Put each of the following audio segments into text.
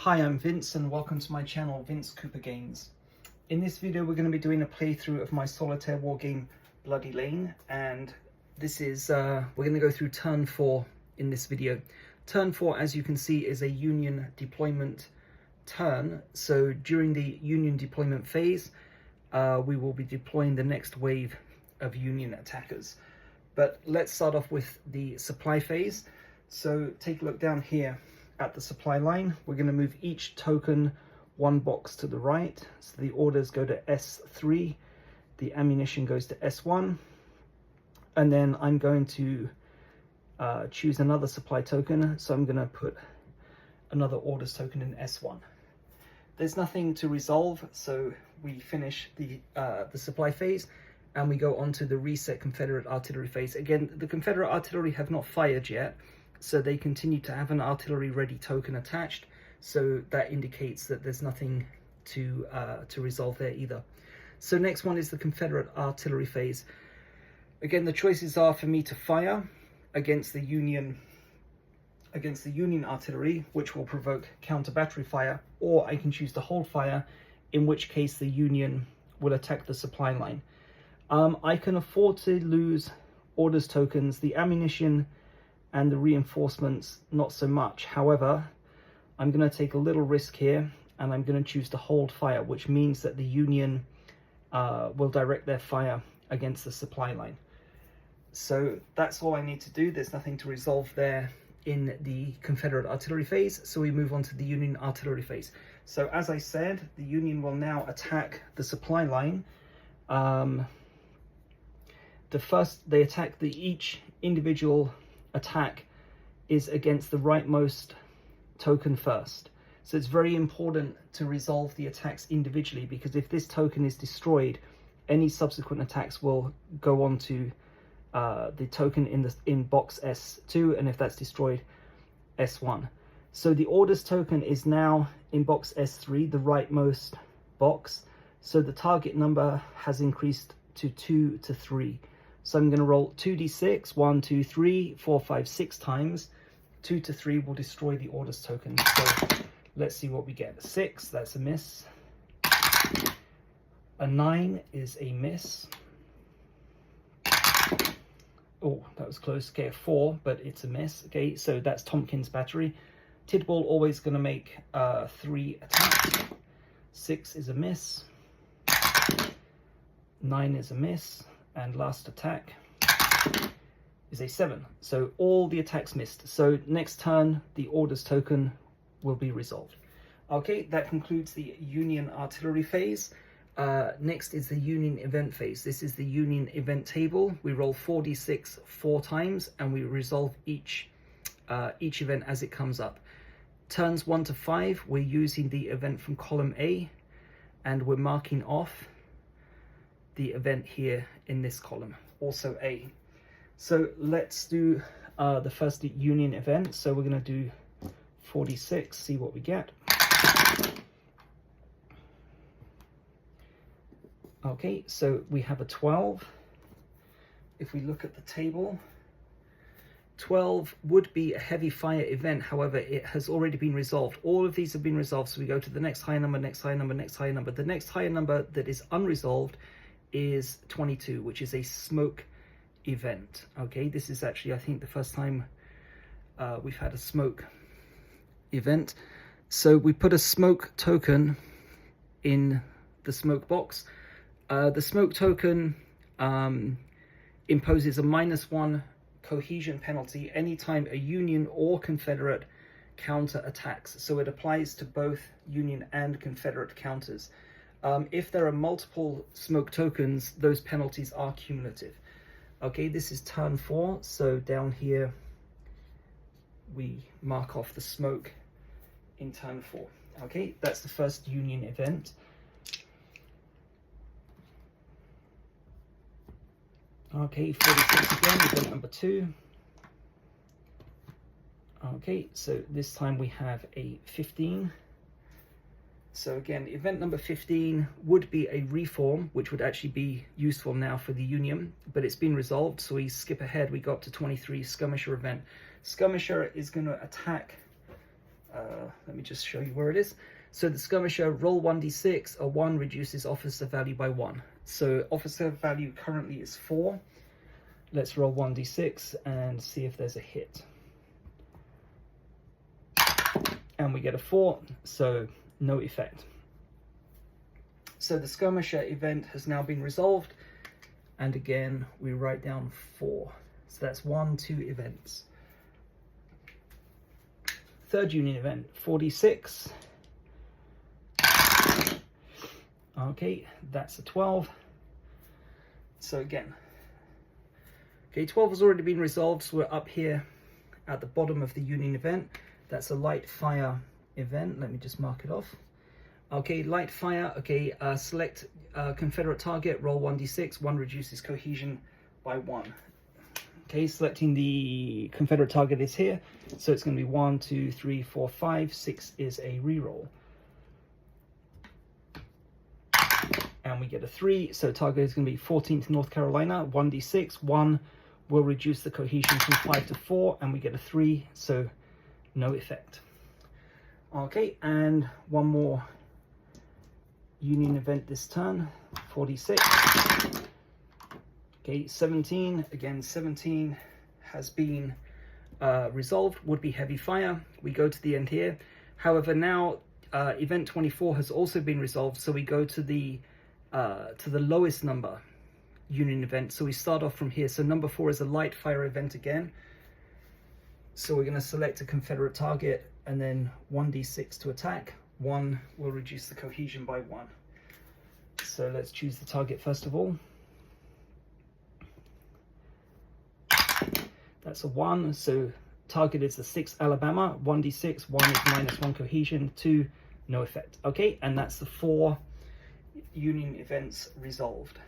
Hi, I'm Vince and welcome to my channel, Vince Cooper Games. In this video we're going to be doing a playthrough of my solitaire war game Bloody Lane, and this is we're going to go through turn 4 in this video. Turn 4, as you can see, is a Union deployment turn, so during the Union deployment phase we will be deploying the next wave of Union attackers. But let's start off with the supply phase. So take a look down here at the supply line. We're going to move each token one box to the right, so the orders go to S3, the ammunition goes to S1, and then I'm going to choose another supply token, so I'm going to put another orders token in S1. There's nothing to resolve, so we finish the supply phase and we go on to the reset Confederate artillery phase. Again, the Confederate artillery have not fired yet, so they continue to have an artillery ready token attached, so that indicates that there's nothing to resolve there either. So next one is the Confederate artillery phase. Again, the choices are for me to fire against the Union artillery, which will provoke counter battery fire, or I can choose to hold fire, in which case the Union will attack the supply line. I can afford to lose orders tokens, the ammunition and the reinforcements not so much. However, I'm going to take a little risk here and I'm going to choose to hold fire, which means that the Union will direct their fire against the supply line. So that's all I need to do. There's nothing to resolve there in the Confederate artillery phase, so we move on to the Union artillery phase. So as I said, the Union will now attack the supply line. They attack each individual attack is against the rightmost token first. So it's very important to resolve the attacks individually, because if this token is destroyed, any subsequent attacks will go on to the token in box S2, and if that's destroyed, S1. So the orders token is now in box S3, the rightmost box. So the target number has increased to 2 to 3. So I'm going to roll 2d6, 1, 2, 3, 4, 5, 6 times. 2 to 3 will destroy the orders token. So let's see what we get. 6, that's a miss. A 9 is a miss. Oh, that was close. Okay, a 4, but it's a miss. Okay, so that's Tompkins battery. Tidball always going to make 3 attacks. 6 is a miss. 9 is a miss. And last attack is a 7. So all the attacks missed. So next turn, the orders token will be resolved. Okay, that concludes the Union artillery phase. Next is the Union event phase. This is the Union event table. We roll 4d6 4 times, and we resolve each event as it comes up. Turns 1 to 5, we're using the event from column A, and we're marking off the event here in this column, also A. So let's do the first Union event. So we're going to do 4d6, see what we get. Okay, so we have a 12. If we look at the table, 12 would be a heavy fire event. However, it has already been resolved. All of these have been resolved, so we go to the next higher number, next higher number, next higher number. The next higher number that is unresolved is 22, which is a smoke event. Okay, this is actually, I think, the first time we've had a smoke event. So we put a smoke token in the smoke box. The smoke token imposes a -1 cohesion penalty anytime a Union or Confederate counter attacks. So it applies to both Union and Confederate counters. If there are multiple smoke tokens, those penalties are cumulative. Okay, this is turn 4, so down here we mark off the smoke in turn 4. Okay, that's the first Union event. Okay, 46 again, event number 2. Okay, so this time we have a 15. So again, event number 15 would be a reform, which would actually be useful now for the Union, but it's been resolved, so we skip ahead. We go up to 23, skirmisher event. Skirmisher is going to attack Let me just show you where it is. So the skirmisher, roll 1d6, a 1 reduces officer value by 1. So officer value currently is 4. Let's roll 1d6 and see if there's a hit. And we get a 4, so no effect. So the skirmisher event has now been resolved, and again we write down 4. So that's 1, 2 events. Third Union event, 46. Okay, that's a 12. So again, okay, 12 has already been resolved, so we're up here at the bottom of the Union event. That's a light fire event. Let me just mark it off. Okay, light fire. Okay, select Confederate target, roll 1d6, 1 reduces cohesion by 1. Okay, selecting the Confederate target is here, so it's going to be 1, 2, 3, 4, 5, 6 is a reroll. And we get a 3, so target is going to be 14th North Carolina, 1d6, 1 will reduce the cohesion from 5 to 4, and we get a 3, so no effect. Okay, and one more Union event this turn, 46. Okay, 17, again 17 has been resolved, would be heavy fire. We go to the end here. However, now event 24 has also been resolved, so we go to the lowest number Union event. So we start off from here. So number 4 is a light fire event again. So we're going to select a Confederate target and then 1d6 to attack. 1 will reduce the cohesion by 1. So let's choose the target first of all. That's a 1, so target is the 6th Alabama, 1d6, 1 is -1 cohesion, 2, no effect. Okay, and that's the 4 Union events resolved.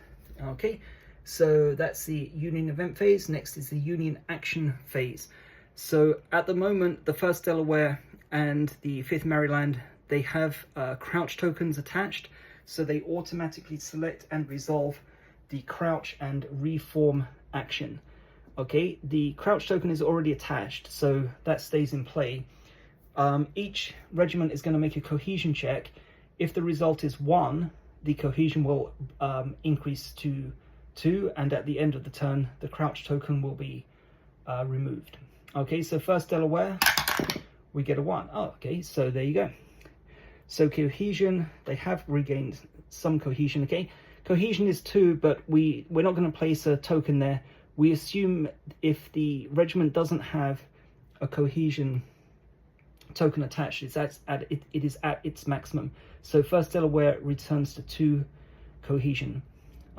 Okay, so that's the Union event phase. Next is the Union action phase. So at the moment, the 1st Delaware and the 5th Maryland, they have crouch tokens attached, so they automatically select and resolve the crouch and reform action. Okay, the crouch token is already attached, so that stays in play. Each regiment is going to make a cohesion check. If the result is 1, the cohesion will increase to 2, and at the end of the turn, the crouch token will be removed. Okay, so 1st Delaware, we get a 1. Oh, okay, so there you go. So cohesion, they have regained some cohesion. Okay, cohesion is 2, but we're not going to place a token there. We assume if the regiment doesn't have a cohesion token attached, it is at its maximum. So 1st Delaware returns to 2 cohesion.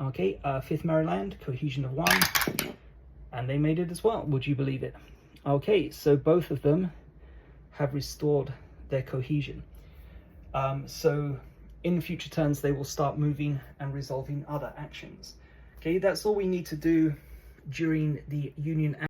Okay, 5th Maryland, cohesion of 1, and they made it as well. Would you believe it? Okay, so both of them have restored their cohesion. So in future turns, they will start moving and resolving other actions. Okay, that's all we need to do during the Union